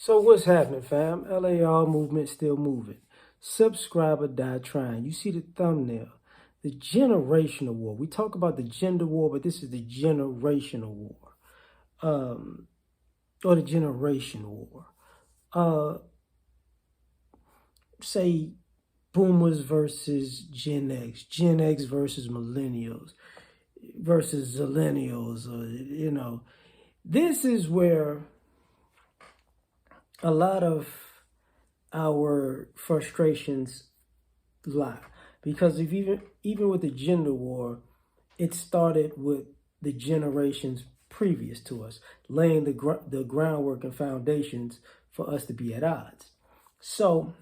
So what's happening, fam? L.A.R movement still moving. Subscriber die trying. You see the thumbnail. The generational war. We talk about the gender war, but this is the generational war. Or the generation war. Say boomers versus Gen X versus millennials, versus zillennials, or, this is where a lot of our frustrations lie, because if even with the gender war, it started with the generations previous to us, laying the groundwork and foundations for us to be at odds. So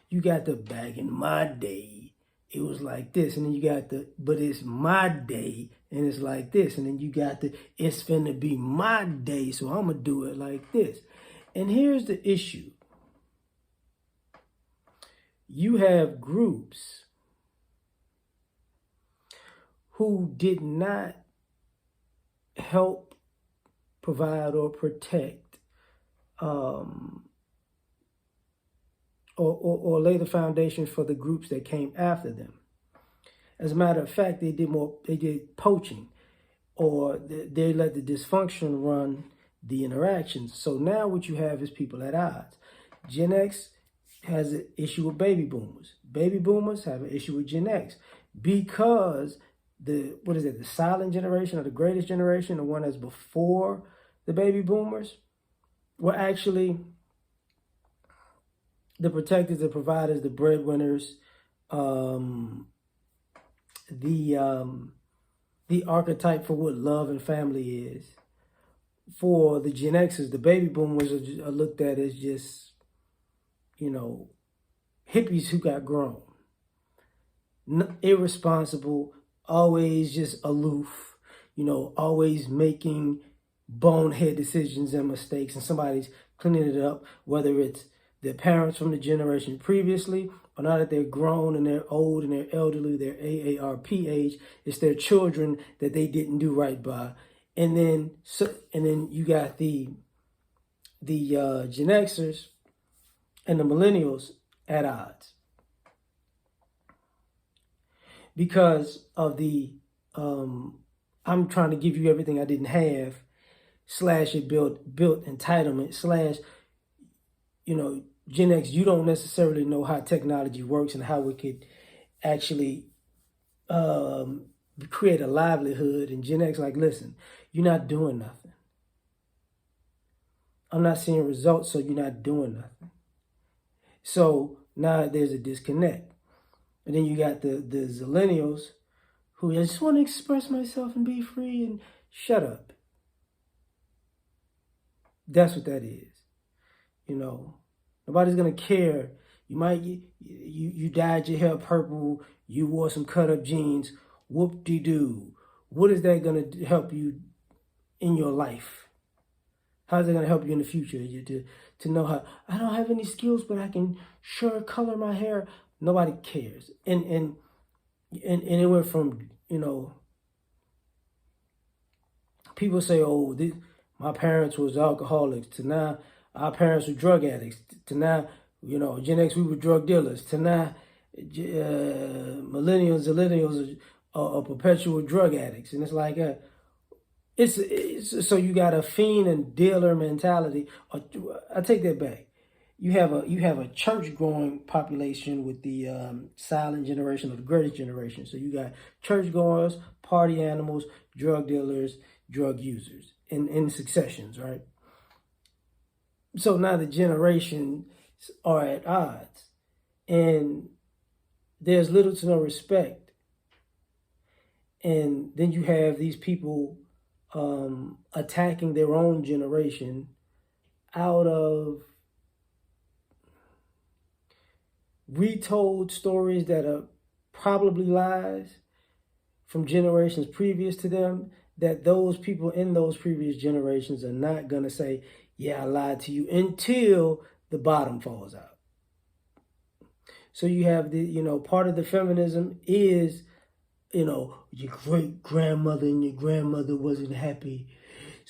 you got the back in my day, it was like this, and then you got the but it's my day and it's like this, and then you got the it's finna be my day, so I'm gonna do it like this. And here's the issue. You have groups who did not help provide or protect or lay the foundation for the groups that came after them. As a matter of fact, they did poaching, or they let the dysfunction run the interactions. So now what you have is people at odds. Gen X has an issue with baby boomers. Baby boomers have an issue with Gen X because the silent generation, or the greatest generation, the one that's before the baby boomers, were actually the protectors, the providers, the breadwinners, the archetype for what love and family is. For the Gen Xers, the baby boomers are looked at as just, hippies who got grown. Irresponsible, always just aloof, always making bonehead decisions and mistakes, and somebody's cleaning it up, whether it's their parents from the generation previously, or now that they're grown and they're old and they're elderly, they're AARP age, it's their children that they didn't do right by. And then you got the Gen Xers and the millennials at odds because of the I'm trying to give you everything I didn't have / it built entitlement / Gen X, you don't necessarily know how technology works and how it could actually create a livelihood. And Gen X, like, listen, you're not doing nothing. I'm not seeing results, so you're not doing nothing. So now there's a disconnect. And then you got the zillennials who, I just want to express myself and be free, and shut up. That's what that is. Nobody's gonna care. You dyed your hair purple, you wore some cut up jeans, whoop-de-doo. What is that gonna help you in your life? How's it gonna help you in the future? To know how, I don't have any skills, but I can sure color my hair. Nobody cares. And it went from, people say, oh, my parents was alcoholics, to now our parents were drug addicts, to now, Gen X, we were drug dealers, to now millennials are perpetual drug addicts. And it's like, it's so you got a fiend and dealer mentality. I take that back. You have a church-going population with the silent generation, or the greatest generation. So you got church-goers, party animals, drug dealers, drug users in successions, right? So now the generations are at odds, and there's little to no respect. And then you have these people attacking their own generation out of retold stories that are probably lies from generations previous to them, that those people in those previous generations are not going to say, yeah, I lied to you, until the bottom falls out. So you have part of the feminism is, your great grandmother and your grandmother wasn't happy,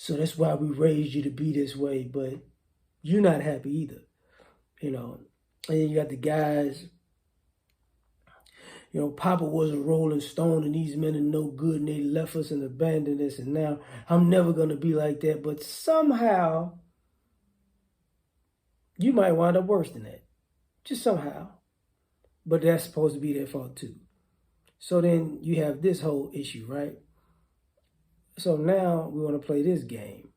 So that's why we raised you to be this way, but you're not happy either, you know. And then you got the guys, you know, Papa was a rolling stone and these men are no good and they left us and abandoned us and now I'm never going to be like that. But somehow you might wind up worse than that. Just somehow. But that's supposed to be their fault too. So then you have this whole issue, right? So now we want to play this game.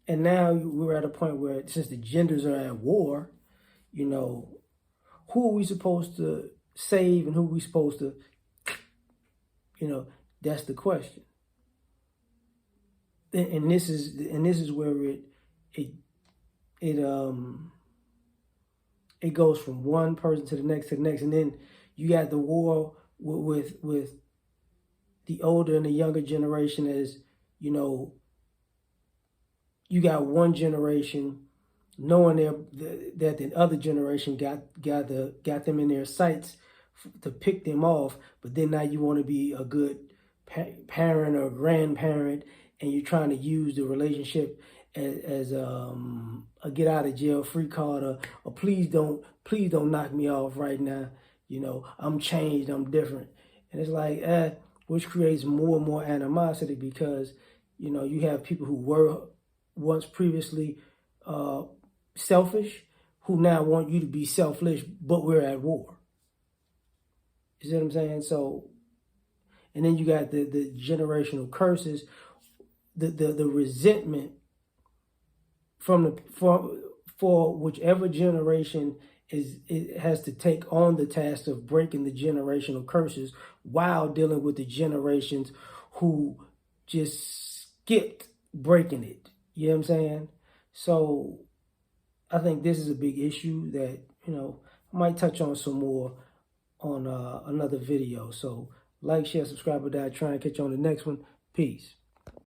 And now we're at a point where since the genders are at war, you know, who are we supposed to save and who are we supposed to, you know, that's the question. And this is where it goes from one person to the next, and then you got the war with the older and the younger generation. As you know, you got one generation knowing that the other generation got them in their sights to pick them off, but then now you want to be a good parent or grandparent, and you're trying to use the relationship as a get out of jail free card, or please don't knock me off right now. You know, I'm changed, I'm different, and it's like which creates more and more animosity because you know you have people who were once previously selfish who now want you to be selfish, but we're at war. You see what I'm saying? So, and then you got the generational curses, the resentment for whichever generation it has to take on the task of breaking the generational curses while dealing with the generations who just skipped breaking it. You know what I'm saying? So I think this is a big issue that, you know, I might touch on some more on another video. So like, share, subscribe, or die. Try and catch you on the next one. Peace.